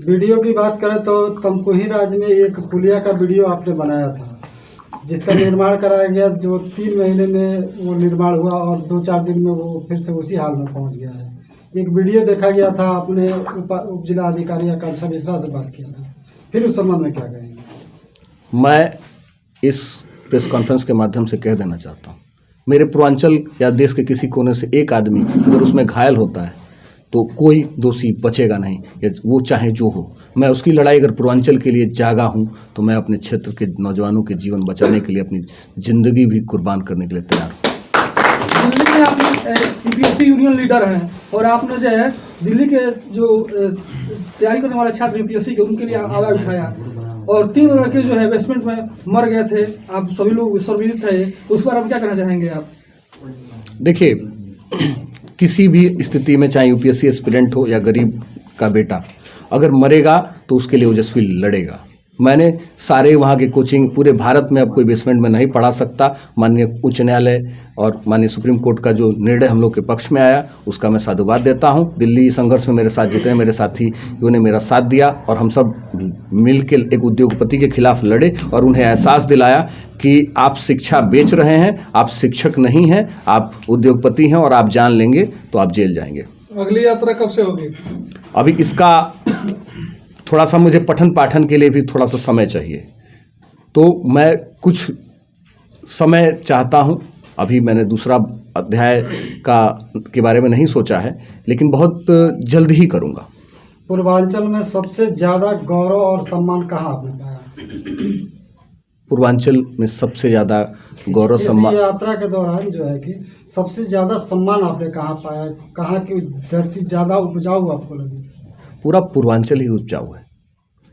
Video की बात करें तो तमकुही राज्य में एक पुलिया का वीडियो आपने बनाया था, जिसका निर्माण कराया गया, जो 3 महीने में वो निर्माण हुआ और 2-4 दिन में वो फिर से उसी हाल में पहुंच गया है। एक वीडियो देखा गया था, आपने उप जिला अधिकारी आकांक्षा मिश्रा से बात किया था, फिर उस संबंध में क्या कहेंगे? मैं इस प्रेस कॉन्फ्रेंस के माध्यम से कह देना चाहता हूँ, मेरे पूर्वांचल या देश के किसी कोने से एक आदमी अगर उसमें घायल होता है तो कोई दोषी बचेगा नहीं, वो चाहे जो हो। मैं उसकी लड़ाई अगर पूर्वांचल के लिए जागा हूँ तो मैं अपने क्षेत्र के नौजवानों के जीवन बचाने के लिए अपनी ज़िंदगी भी कुर्बान करने के लिए तैयार हूँ। दिल्ली में आप यूपीएससी यूनियन लीडर हैं और आपने जो है दिल्ली के जो तैयारी करने वाले छात्र यूपीएससी के, उनके लिए आवाज़ उठाया और 3 लड़के जो है बेसमेंट में मर गए थे, आप सभी लोग सर्वविदित थे, उस पर आप क्या कहना चाहेंगे आप? देखिए, किसी भी स्थिति में चाहे यूपीएससी एस्पिरेंट हो या गरीब का बेटा अगर मरेगा तो उसके लिए ओजस्वी लड़ेगा। मैंने सारे वहाँ के कोचिंग पूरे भारत में अब कोई बेसमेंट में नहीं पढ़ा सकता। माननीय उच्च न्यायालय और माननीय सुप्रीम कोर्ट का जो निर्णय हम लोग के पक्ष में आया उसका मैं साधुवाद देता हूँ। दिल्ली संघर्ष में मेरे साथ जितने मेरे साथियों ने मेरा साथ दिया और हम सब मिल के एक उद्योगपति के खिलाफ लड़े और उन्हें एहसास दिलाया कि आप शिक्षा बेच रहे हैं, आप शिक्षक नहीं हैं, आप उद्योगपति हैं और आप जान लेंगे तो आप जेल जाएंगे। अगली यात्रा कब से होगी? अभी इसका थोड़ा सा मुझे पठन पाठन के लिए भी थोड़ा सा समय चाहिए, तो मैं कुछ समय चाहता हूं। अभी मैंने दूसरा अध्याय के बारे में नहीं सोचा है, लेकिन बहुत जल्द ही करूंगा। पूर्वांचल में सबसे ज़्यादा गौरव और सम्मान कहाँ आपने पाया? पूर्वांचल में सबसे ज़्यादा गौरव सम्मान यात्रा के दौरान जो है कि सबसे ज़्यादा सम्मान आपने कहाँ पाया? कहाँ की धरती ज़्यादा उपजाऊ आपको लगी? पूरा पूर्वांचल ही उपजाऊ है,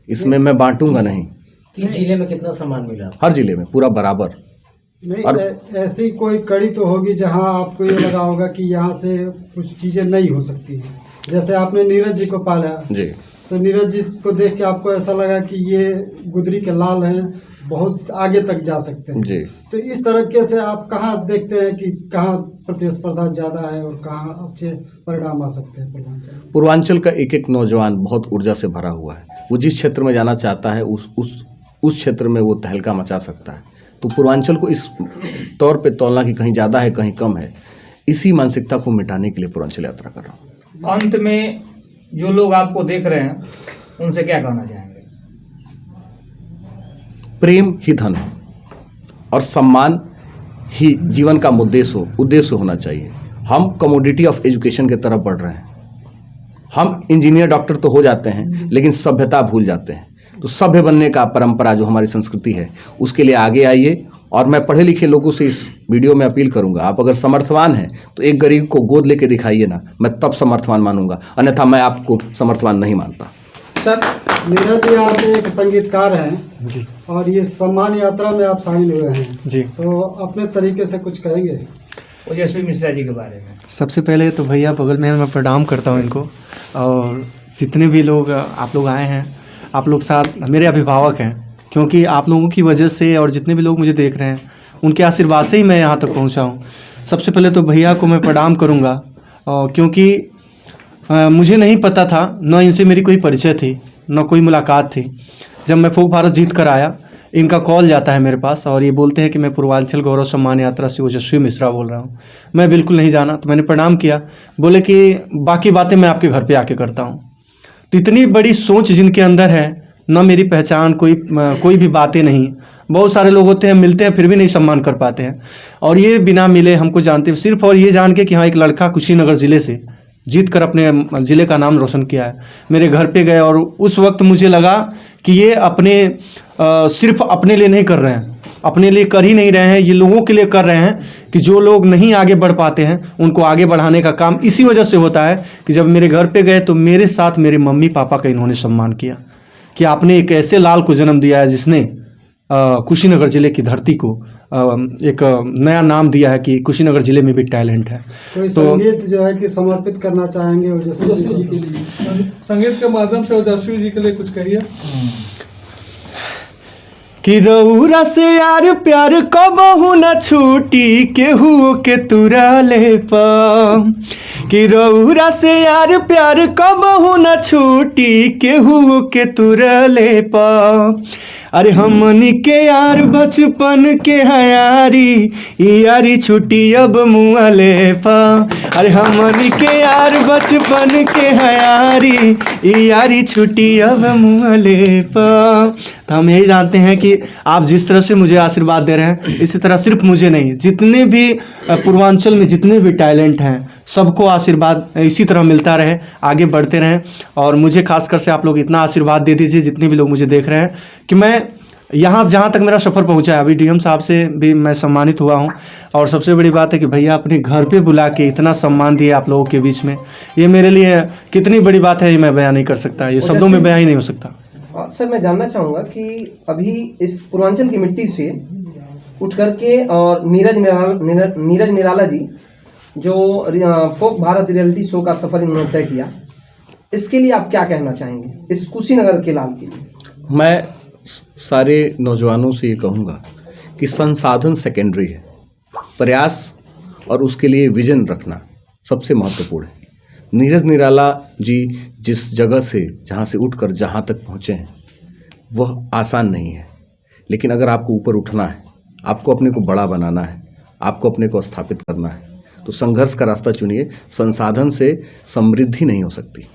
इसमें मैं बांटूंगा नहीं। किस जिले में कितना सम्मान मिला? हर जिले में पूरा बराबर। नहीं, और ऐसी कोई कड़ी तो होगी जहां आपको ये लगा होगा कि यहाँ से कुछ चीज़ें नहीं हो सकती हैं। जैसे आपने नीरज जी को पाला जी, तो नीरज जी को देख के आपको ऐसा लगा कि ये गुदरी के लाल हैं, बहुत आगे तक जा सकते हैं जी। तो इस तरीके से आप कहाँ देखते हैं कि कहाँ प्रतिस्पर्धा ज़्यादा है और कहाँ अच्छे परिणाम आ सकते हैं? पूर्वांचल का एक एक नौजवान बहुत ऊर्जा से भरा हुआ है। वो जिस क्षेत्र में जाना चाहता है उस क्षेत्र में वो तहलका मचा सकता है। तो पूर्वांचल को इस तौर पे तौलना कि कहीं ज़्यादा है कहीं कम है, इसी मानसिकता को मिटाने के लिए पूर्वांचल यात्रा कर रहा हूँ। अंत में जो लोग आपको देख रहे हैं उनसे क्या कहना चाहेंगे? प्रेम ही धन है और सम्मान ही जीवन का उद्देश्य होना चाहिए। हम कमोडिटी ऑफ एजुकेशन की तरफ बढ़ रहे हैं। हम इंजीनियर डॉक्टर तो हो जाते हैं लेकिन सभ्यता भूल जाते हैं। तो सभ्य बनने का परंपरा जो हमारी संस्कृति है उसके लिए आगे आइए। और मैं पढ़े लिखे लोगों से इस वीडियो में अपील करूंगा, आप अगर समर्थवान हैं तो एक गरीब को गोद लेके दिखाइए ना, मैं तब समर्थवान मानूंगा, अन्यथा मैं आपको समर्थवान नहीं मानता। सर, नीरज जी आप एक संगीतकार हैं जी, और ये सम्मान यात्रा में आप शामिल हुए हैं जी, तो अपने तरीके से कुछ कहेंगे ओजस्वी मिश्रा जी के बारे में? सबसे पहले तो भैया बगल में मैं प्रणाम करता हूँ इनको, और जितने भी लोग आप लोग आए हैं, आप लोग साथ मेरे अभिभावक हैं, क्योंकि आप लोगों की वजह से और जितने भी लोग मुझे देख रहे हैं उनके आशीर्वाद से ही मैं यहाँ तक पहुँचा हूँ। सबसे पहले तो भैया को मैं प्रणाम करूँगा, क्योंकि मुझे नहीं पता था, न इनसे मेरी कोई परिचय थी न कोई मुलाकात थी। जब मैं फोक भारत जीत कर आया, इनका कॉल जाता है मेरे पास और ये बोलते हैं कि मैं पूर्वांचल गौरव सम्मान यात्रा से ओजस्वी मिश्रा बोल रहा हूँ। मैं बिल्कुल नहीं जाना, तो मैंने प्रणाम किया। बोले कि बाकी बातें मैं आपके घर पे आके करता हूँ। तो इतनी बड़ी सोच जिनके अंदर है, न मेरी पहचान, कोई भी बातें नहीं। बहुत सारे लोग होते हैं, मिलते हैं फिर भी नहीं सम्मान कर पाते हैं, और ये बिना मिले हमको जानते सिर्फ और ये जान के कि हाँ एक लड़का कुशीनगर ज़िले से जीत कर अपने ज़िले का नाम रोशन किया है। मेरे घर पे गए और उस वक्त मुझे लगा कि ये सिर्फ अपने लिए नहीं कर रहे हैं, अपने लिए कर ही नहीं रहे हैं, ये लोगों के लिए कर रहे हैं कि जो लोग नहीं आगे बढ़ पाते हैं उनको आगे बढ़ाने का काम इसी वजह से होता है कि जब मेरे घर पे गए तो मेरे साथ मेरे मम्मी पापा का इन्होंने सम्मान किया कि आपने एक ऐसे लाल को जन्म दिया है जिसने कुशीनगर ज़िले की धरती को एक नया नाम दिया है कि कुशीनगर ज़िले में भी टैलेंट है। तो संगीत जो है कि समर्पित करना चाहेंगे ओजस्वी जी के लिए, संगीत के माध्यम से ओजस्वी जी के लिए कुछ कहिए। कि रउरा से यार प्यार कबहू न छूटी केहू के तुरा ले पा कि रउरा से यार प्यार कबहू न छूटी केहू के तुरा ले पा अरे हमनी के यार बचपन के हयारी यारी छुट्टी अब मुआ ले पा अरे हमनी के यार बचपन के हयारी यारी छुट्टी अब मुआ ले पा। तो हम यही जानते हैं कि आप जिस तरह से मुझे आशीर्वाद दे रहे हैं इसी तरह सिर्फ मुझे नहीं जितने भी पूर्वांचल में जितने भी टैलेंट हैं सबको आशीर्वाद इसी तरह मिलता रहे, आगे बढ़ते रहें। और मुझे खासकर से आप लोग इतना आशीर्वाद दे दीजिए जितने भी लोग मुझे देख रहे हैं कि मैं यहाँ जहाँ तक मेरा सफ़र पहुँचा है, अभी डीएम साहब से भी मैं सम्मानित हुआ हूँ। और सबसे बड़ी बात है कि भैया अपने घर पे बुला के इतना सम्मान दिया आप लोगों के बीच में, ये मेरे लिए कितनी बड़ी बात है ये मैं बयान नहीं कर सकता, ये शब्दों में बयान ही नहीं हो सकता। सर मैं जानना चाहूँगा कि अभी इस पूर्वांचल की मिट्टी से उठ करके और नीरज निराला जी जो फोक भारत रियलिटी शो का सफर इन्होंने तय किया, इसके लिए आप क्या कहना चाहेंगे इस कुशीनगर के लाल के लिए? मैं सारे नौजवानों से ये कहूँगा कि संसाधन सेकेंडरी है, प्रयास और उसके लिए विजन रखना सबसे महत्वपूर्ण है। नीरज निराला जी जिस जगह से जहाँ से उठकर जहाँ तक पहुँचे हैं वह आसान नहीं है, लेकिन अगर आपको ऊपर उठना है, आपको अपने को बड़ा बनाना है, आपको अपने को स्थापित करना है तो संघर्ष का रास्ता चुनिए। संसाधन से समृद्धि नहीं हो सकती।